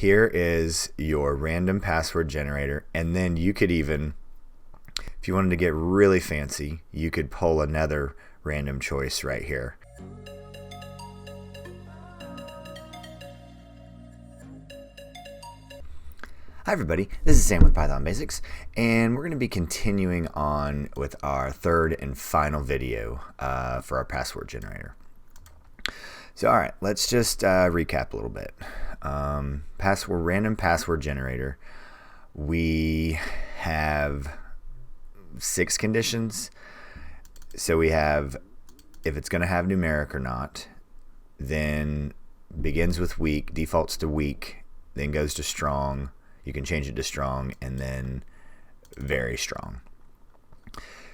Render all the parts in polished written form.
here is your random password generator, and then you could even, if you wanted to get really fancy, you could pull another random choice right here. Hi everybody, this is Sam with Python Basics, and we're going to be continuing on with our third and final video for our password generator. So alright, let's just recap a little bit. Random password generator, we have 6 conditions. So we have if it's going to have numeric or not, then begins with weak, defaults to weak, then goes to strong. You can change it to strong, and then very strong.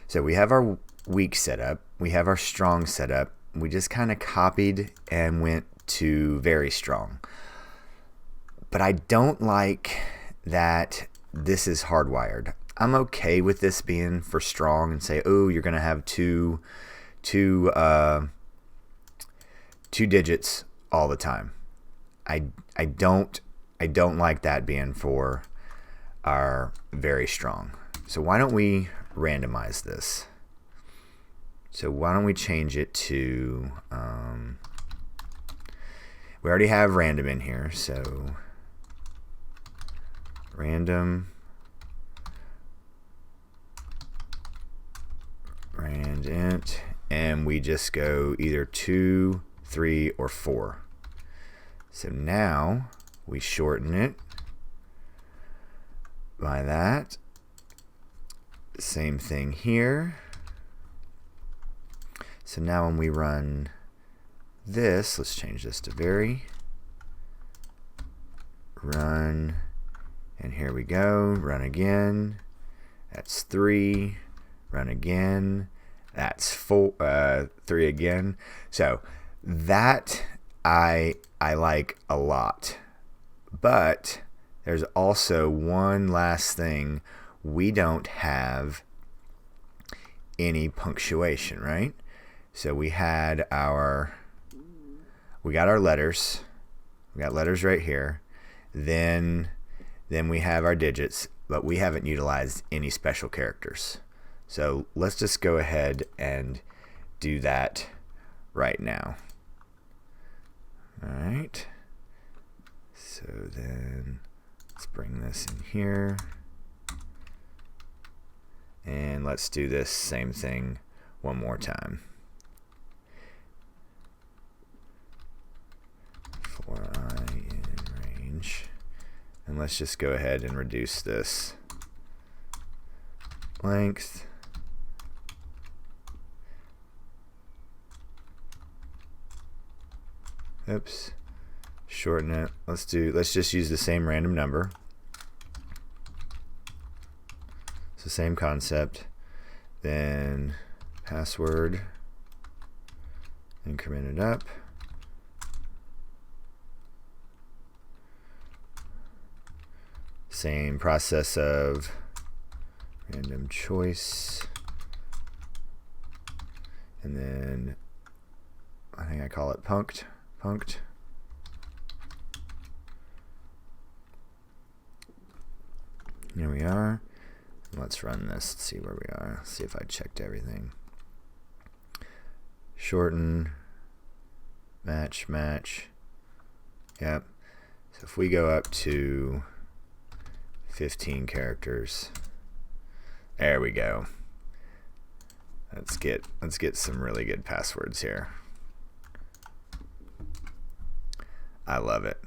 So we have our weak setup, we have our strong setup. We just kind of copied and went to very strong. But I don't like that this is hardwired. I'm okay with this being for strong and say, oh, you're going to have two digits all the time. I don't like that being for our very strong. So why don't we randomize this? So why don't we change it to, we already have random in here, so random, rand int, and we just go either 2, 3, or 4. So now we shorten it by that. Same thing here. So now when we run this, let's change this to very, run, and here we go, run again, that's 3, run again, that's 4, 3 again. So that I like a lot. But there's also one last thing. We don't have any punctuation, right? So we got our letters. We got letters right here. Then we have our digits, but we haven't utilized any special characters. So let's just go ahead and do that right now. All right. So then let's bring this in here. And let's do this same thing one more time. For I in range. And let's just go ahead and reduce this length. Oops. Shorten it. Let's just use the same random number. It's the same concept. Then password, increment it up. Same process of random choice. And then I think I call it punked. Here we are. Let's run this, see where we are. See if I checked everything. Shorten, match. Yep. So if we go up to 15 characters, there we go. Let's get some really good passwords here. I love it.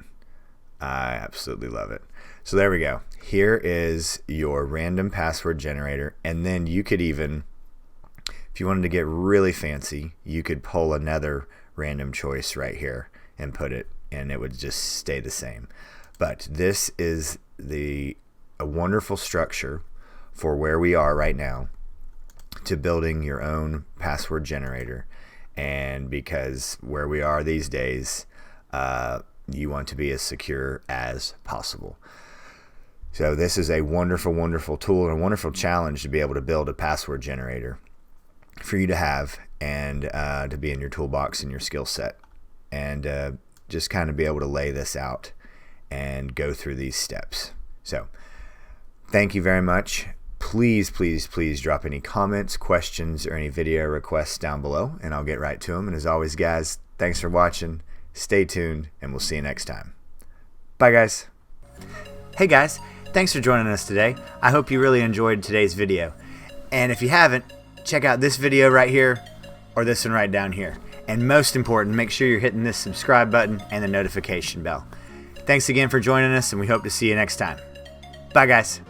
I absolutely love it. So there we go. Here is your random password generator, and then you could even, if you wanted to get really fancy, you could pull another random choice right here and put it, and it would just stay the same. But this is a wonderful structure for where we are right now to building your own password generator. And because where we are these days, you want to be as secure as possible. So this is a wonderful, wonderful tool and a wonderful challenge to be able to build a password generator for you to have and to be in your toolbox and your skill set, and just kind of be able to lay this out and go through these steps. So thank you very much. Please, please, please drop any comments, questions, or any video requests down below, and I'll get right to them. And as always, guys, thanks for watching. Stay tuned, and we'll see you next time. Bye, guys. Hey, guys. Thanks for joining us today. I hope you really enjoyed today's video. And if you haven't, check out this video right here or this one right down here. And most important, make sure you're hitting this subscribe button and the notification bell. Thanks again for joining us, and we hope to see you next time. Bye, guys.